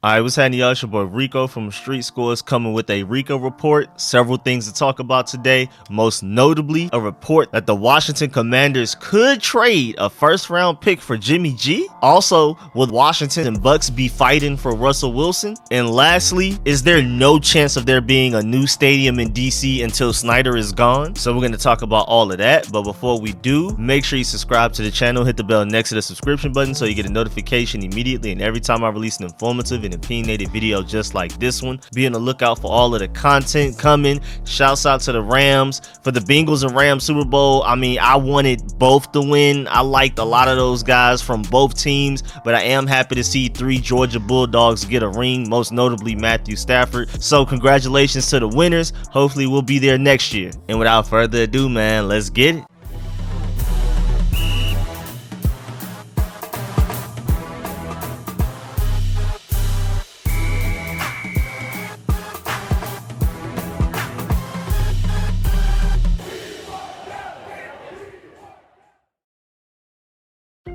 Alright, what's happening, y'all? It's your boy Rico from Street Scores coming with a Rico report. Several things to talk about today, most notably a report that the Washington Commanders could trade a first-round pick for Jimmy G. Also, will Washington and Bucs be fighting for Russell Wilson? And lastly, is there no chance of there being a new stadium in DC until Snyder is gone? So we're going to talk about all of that, but before we do, make sure you subscribe to the channel, hit the bell next to the subscription button so you get a notification immediately and every time I release an informative and opinionated video just like this one. Be on the lookout for all of the content coming. Shouts out to the Rams for the Bengals and Rams Super Bowl. I mean, I wanted both to win. I liked a lot of those guys from both teams, but I am happy to see 3 Georgia Bulldogs get a ring, most notably Matthew Stafford. So congratulations to the winners. Hopefully we'll be there next year. And without further ado, man, let's get it.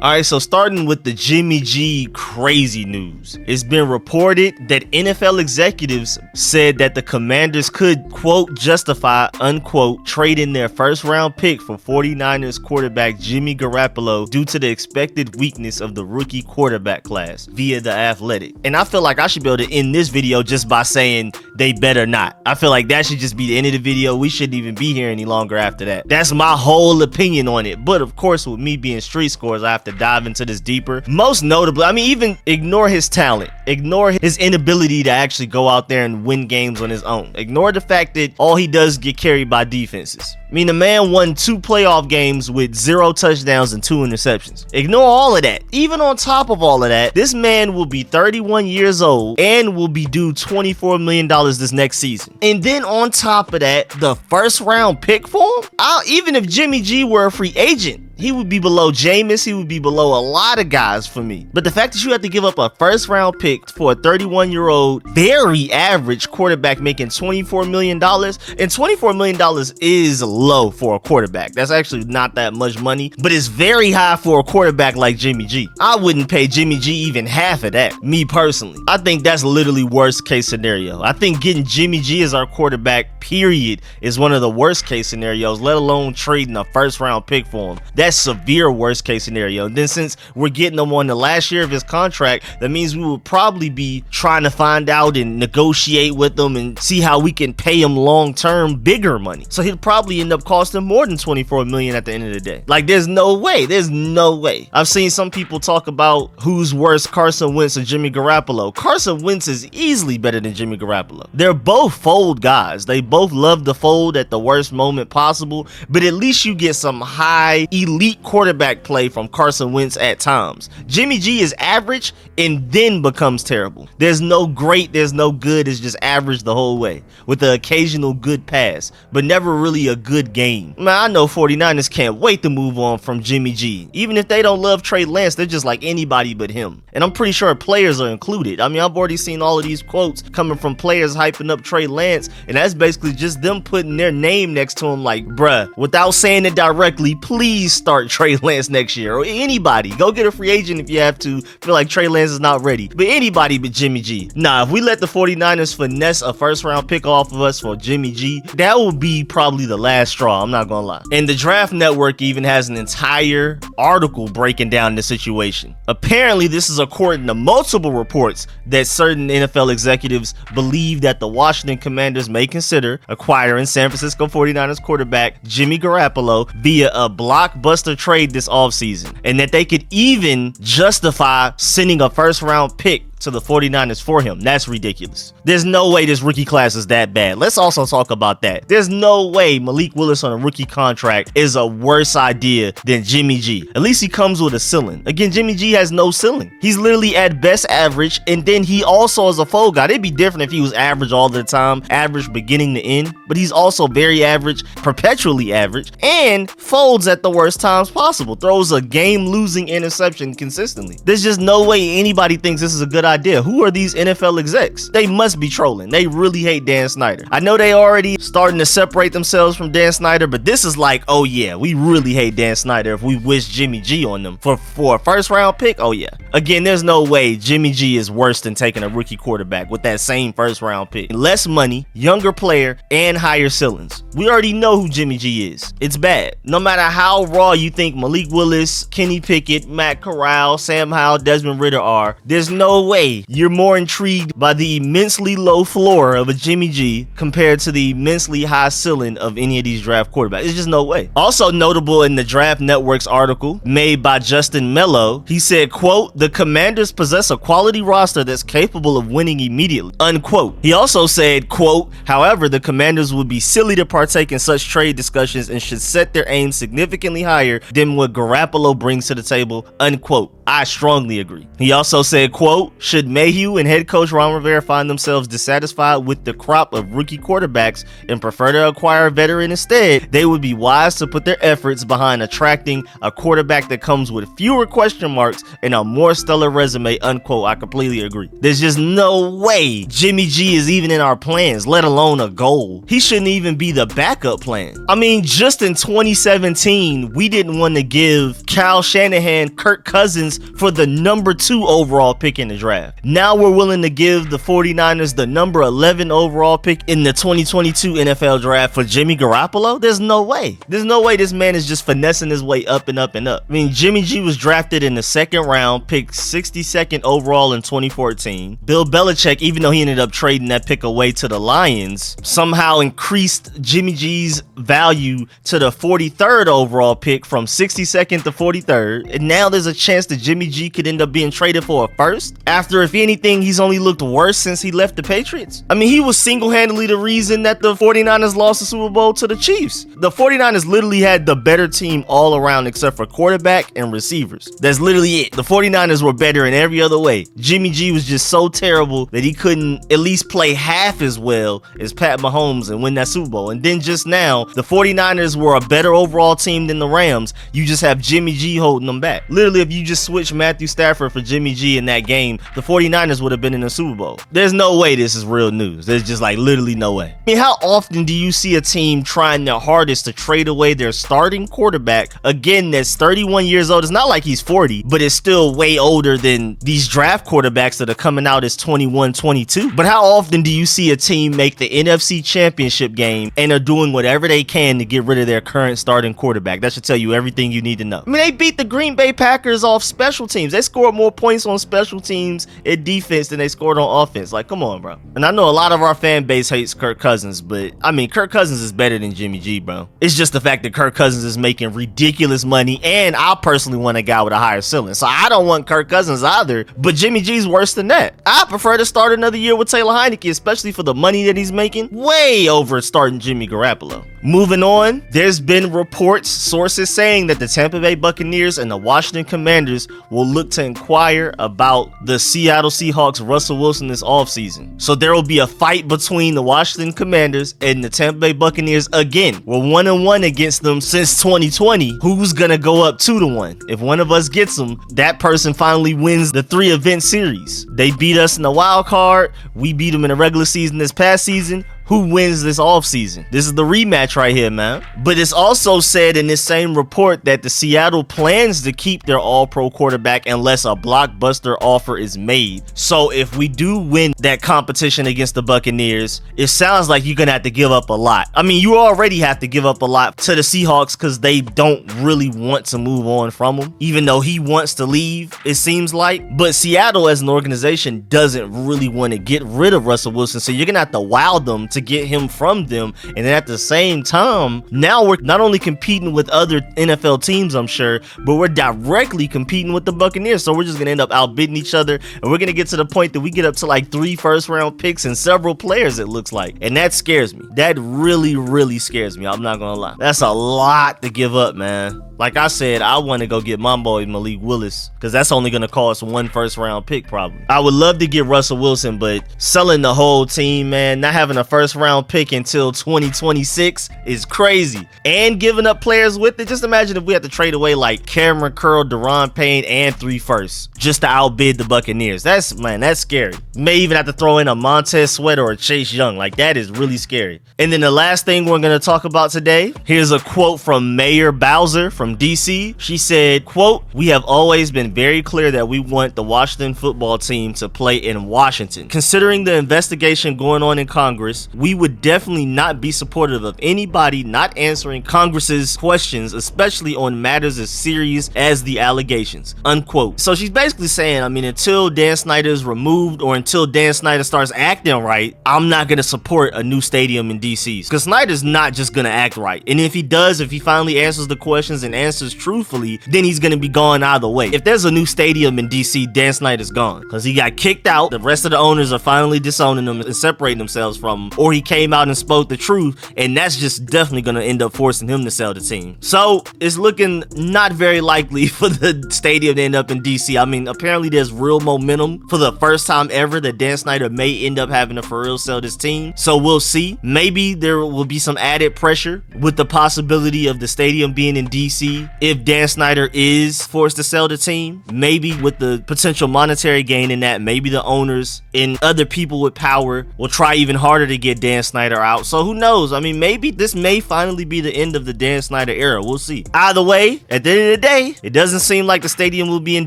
Alright, so starting with the Jimmy G crazy news. It's been reported that NFL executives said that the Commanders could, quote, justify, unquote, trading their first round pick for 49ers quarterback Jimmy Garoppolo due to the expected weakness of the rookie quarterback class via The Athletic. And I feel like I should be able to end this video just by saying they better not. I feel like that should just be the end of the video. We shouldn't even be here any longer after that. That's my whole opinion on it. But of course, with me being Street Scores, I have to dive into this deeper. Most notably, I mean, even ignore his talent, ignore his inability to actually go out there and win games on his own, ignore the fact that all he does is get carried by defenses. I mean, the man won 2 playoff games with 0 touchdowns and 2 interceptions. Ignore all of that. Even on top of all of that, this man will be 31 years old and will be due $24 million this next season. And then on top of that, the first round pick for him? Even if Jimmy G were a free agent, he would be below Jameis. He would be below a lot of guys for me. But the fact that you have to give up a first round pick for a 31-year-old, very average quarterback making $24 million, and $24 million is low for a quarterback. That's actually not that much money, but it's very high for a quarterback like Jimmy G. I wouldn't pay Jimmy G even half of that, me personally. I think that's literally worst case scenario. I think getting Jimmy G as our quarterback, period, is one of the worst case scenarios, let alone trading a first round pick for him. That's severe worst case scenario. And then since we're getting him on the last year of his contract, that means we will probably be trying to find out and negotiate with him and see how we can pay him long-term bigger money. So he'll probably end up costing more than $24 million at the end of the day. Like, there's no way. I've seen some people talk about who's worse, Carson Wentz or Jimmy Garoppolo. Carson Wentz is easily better than Jimmy Garoppolo. They're both fold guys. They both love to fold at the worst moment possible, but at least you get some high elite quarterback play from Carson Wentz at times. Jimmy G is average and then becomes terrible. There's no great, there's no good, it's just average the whole way with the occasional good pass, but never really a good game. Man, I know 49ers can't wait to move on from Jimmy G. Even if they don't love Trey Lance, they're just like anybody but him. And I'm pretty sure players are included. I mean, I've already seen all of these quotes coming from players hyping up Trey Lance, and that's basically just them putting their name next to him like, bruh, without saying it directly, please start Trey Lance next year. Or anybody. Go get a free agent if you have to. Feel like Trey Lance is not ready. But anybody but Jimmy G. Nah, if we let the 49ers finesse a first round pick off of us for Jimmy G, that will be probably the last straw. I'm not gonna lie. And the Draft Network even has an entire article breaking down the situation. Apparently, this is according to multiple reports that certain NFL executives believe that the Washington Commanders may consider acquiring San Francisco 49ers quarterback Jimmy Garoppolo via a blockbuster trade this offseason, and that they could even justify sending a first round pick to the 49ers for him. That's ridiculous. There's no way this rookie class is that bad. Let's also talk about that. There's no way Malik Willis on a rookie contract is a worse idea than Jimmy G. At least he comes with a ceiling. Again, Jimmy G has no ceiling. He's literally at best average, and then he also is a fold guy. It'd be different if he was average all the time, average beginning to end, but he's also very average, perpetually average, and folds at the worst times possible. Throws a game-losing interception consistently. There's just no way anybody thinks this is a good idea idea. Who are these NFL execs? They must be trolling. They really hate Dan Snyder. I know they already starting to separate themselves from Dan Snyder, but this is like, oh yeah, we really hate Dan Snyder if we wish Jimmy G on them for a first round pick. Oh yeah. Again, there's no way Jimmy G is worse than taking a rookie quarterback with that same first round pick. Less money, younger player, and higher ceilings. We already know who Jimmy G is. It's bad. No matter how raw you think Malik Willis, Kenny Pickett, Matt Corral, Sam Howell, Desmond Ridder are, there's no way you're more intrigued by the immensely low floor of a Jimmy G compared to the immensely high ceiling of any of these draft quarterbacks. It's just no way. Also notable in the Draft Network's article made by Justin Mello, he said, quote, "The Commanders possess a quality roster that's capable of winning immediately," unquote. He also said, quote, "However, the Commanders would be silly to partake in such trade discussions and should set their aim significantly higher than what Garoppolo brings to the table," unquote. I strongly agree. He also said, quote, "Should Mayhew and head coach Ron Rivera find themselves dissatisfied with the crop of rookie quarterbacks and prefer to acquire a veteran instead, they would be wise to put their efforts behind attracting a quarterback that comes with fewer question marks and a more stellar resume," unquote. I completely agree. There's just no way Jimmy G is even in our plans, let alone a goal. He shouldn't even be the backup plan. I mean, just in 2017, we didn't want to give Kyle Shanahan Kirk Cousins for the number 2 overall pick in the draft. Now we're willing to give the 49ers the number 11 overall pick in the 2022 NFL draft for Jimmy Garoppolo? There's no way. There's no way this man is just finessing his way up and up and up. I mean, Jimmy G was drafted in the 2nd round, picked 62nd overall in 2014. Bill Belichick, even though he ended up trading that pick away to the Lions, somehow increased Jimmy G's value to the 43rd overall pick from 62nd to 43rd. And now there's a chance that Jimmy G could end up being traded for a first after, if anything, he's only looked worse since he left the Patriots. I mean, he was single-handedly the reason that the 49ers lost the Super Bowl to the Chiefs. The 49ers literally had the better team all around except for quarterback and receivers. That's literally it. The 49ers were better in every other way. Jimmy G was just so terrible that he couldn't at least play half as well as Pat Mahomes and win that Super Bowl. And then just now, the 49ers were a better overall team than the Rams. You just have Jimmy G holding them back. Literally, if you just switch Matthew Stafford for Jimmy G in that game, the 49ers would have been in the Super Bowl. There's no way this is real news. There's just like literally no way. I mean, how often do you see a team trying their hardest to trade away their starting quarterback, again, that's 31 years old? It's not like he's 40, but it's still way older than these draft quarterbacks that are coming out as 21, 22. But how often do you see a team make the NFC Championship game and are doing whatever they can to get rid of their current starting quarterback? That should tell you everything you need to know. I mean, they beat the Green Bay Packers off special teams. They scored more points on special teams and defense than they scored on offense. Like, come on, bro. And I know a lot of our fan base hates Kirk Cousins, but I mean, Kirk Cousins is better than Jimmy G, bro. It's just the fact that Kirk Cousins is making ridiculous money, and I personally want a guy with a higher ceiling. So I don't want Kirk Cousins either, but Jimmy G's worse than that. I prefer to start another year with Taylor Heineke, especially for the money that he's making, way over starting Jimmy Garoppolo. Moving on, there's been reports, sources saying that the Tampa Bay Buccaneers and the Washington Commanders will look to inquire about the Seattle Seahawks Russell Wilson this offseason. So there will be a fight between the Washington Commanders and the Tampa Bay Buccaneers again. We're 1-1 against them since 2020. Who's gonna go up 2-1? If one of us gets them, that person finally wins the 3-event series. They beat us in the wild card. We beat them in the regular season this past season. Who wins this offseason? This is the rematch right here, man. But it's also said in this same report that the Seattle plans to keep their all-pro quarterback unless a blockbuster offer is made. So if we do win that competition against the Buccaneers, it sounds like you're gonna have to give up a lot. I mean, you already have to give up a lot to the Seahawks because they don't really want to move on from him, even though he wants to leave, it seems like. But Seattle as an organization doesn't really want to get rid of Russell Wilson, so you're gonna have to wow them to get him from them. And then at the same time, now we're not only competing with other NFL teams, I'm sure, but we're directly competing with the Buccaneers. So we're just gonna end up outbidding each other, and we're gonna get to the point that we get up to like 3 first-round picks and several players, it looks like. And that scares me. That really, really scares me. I'm not gonna lie. That's a lot to give up, man. Like I said, I want to go get my boy Malik Willis, because that's only going to cost 1 first-round pick probably. I would love to get Russell Wilson, but selling the whole team, man, not having a first-round pick until 2026 is crazy. And giving up players with it. Just imagine if we had to trade away like Cameron Curl, Deron Payne, and 3 firsts just to outbid the Buccaneers. That's scary. May even have to throw in a Montez Sweat or a Chase Young. Like, that is really scary. And then the last thing we're going to talk about today, here's a quote from Mayor Bowser from DC. She said, quote, "We have always been very clear that we want the Washington football team to play in Washington. Considering the investigation going on in Congress, we would definitely not be supportive of anybody not answering Congress's questions, especially on matters as serious as the allegations," unquote. So she's basically saying, I mean, until Dan Snyder is removed or until Dan Snyder starts acting right, I'm not going to support a new stadium in DC. Because Snyder's not just going to act right. And if he does, if he finally answers the questions and answers truthfully, then he's going to be gone either way. If there's a new stadium in DC, Dan Snyder's gone. Because he got kicked out. The rest of the owners are finally disowning him and separating themselves from him. Or he came out and spoke the truth. And that's just definitely going to end up forcing him to sell the team. So it's looking not very likely for the stadium to end up in DC. I mean, apparently there's real momentum for the first time ever that Dan Snyder may end up having to for real sell this team. So we'll see. Maybe there will be some added pressure with the possibility of the stadium being in DC if Dan Snyder is forced to sell the team. Maybe with the potential monetary gain in that, maybe the owners and other people with power will try even harder to get Dan Snyder out. So who knows? I mean, maybe this may finally be the end of the Dan Snyder era. We'll see. Either way, at the end of the day, it doesn't seem like the stadium will be in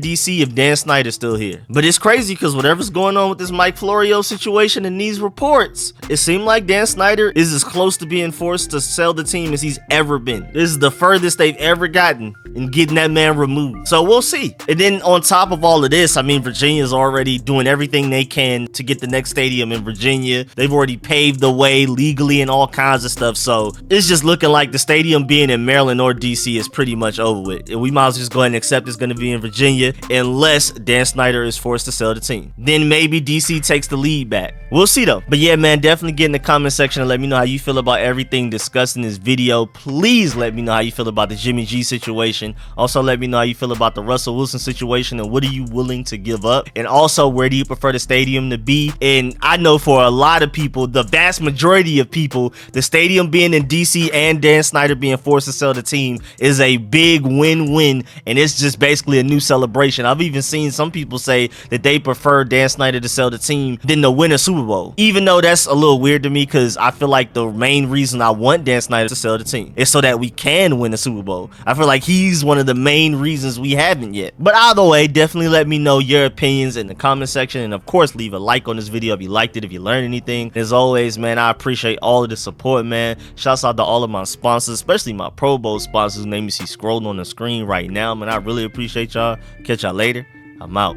DC if Dan Snyder's still here. But it's crazy because whatever's going on with this Mike Florio situation and these reports, it seemed like Dan Snyder is as close to being forced to sell the team as he's ever been. This is the furthest they've ever gotten in getting that man removed. So we'll see. And then on top of all of this, I mean, Virginia's already doing everything they can to get the next stadium in Virginia. They've already paved the way legally and all kinds of stuff. So it's just looking like the stadium being in Maryland or DC is pretty much over with. And we might as well just go ahead and accept it's going to be in Virginia unless Dan Snyder is forced to sell the team. Then maybe DC takes the lead back. We'll see though. But yeah, man, definitely get in the comment section and let me know how you feel about everything discussed in this video. Please let me know how you feel about the Jimmy G situation. Also, let me know how you feel about the Russell Wilson situation and what are you willing to give up? And also, where do you prefer the stadium to be? And I know for a lot of people, the vast majority of people, the stadium being in DC and Dan Snyder being forced to sell the team is a big win-win, and it's just basically a new celebration. I've even seen some people say that they prefer Dan Snyder to sell the team than to win a Super Bowl. Even though that's a little weird to me because I feel like the main reason I want Dan Snyder to sell the team is so that we can win a Super Bowl. I feel like he's one of the main reasons we haven't yet. But either way, definitely let me know your opinions in the comment section, and of course leave a like on this video if you liked it, if you learned anything. As always, man, I appreciate all of the support, man. Shouts out to all of my sponsors, especially my Pro Bowl sponsors, name you see scrolling on the screen right now, man. I really appreciate y'all. Catch y'all later. I'm out.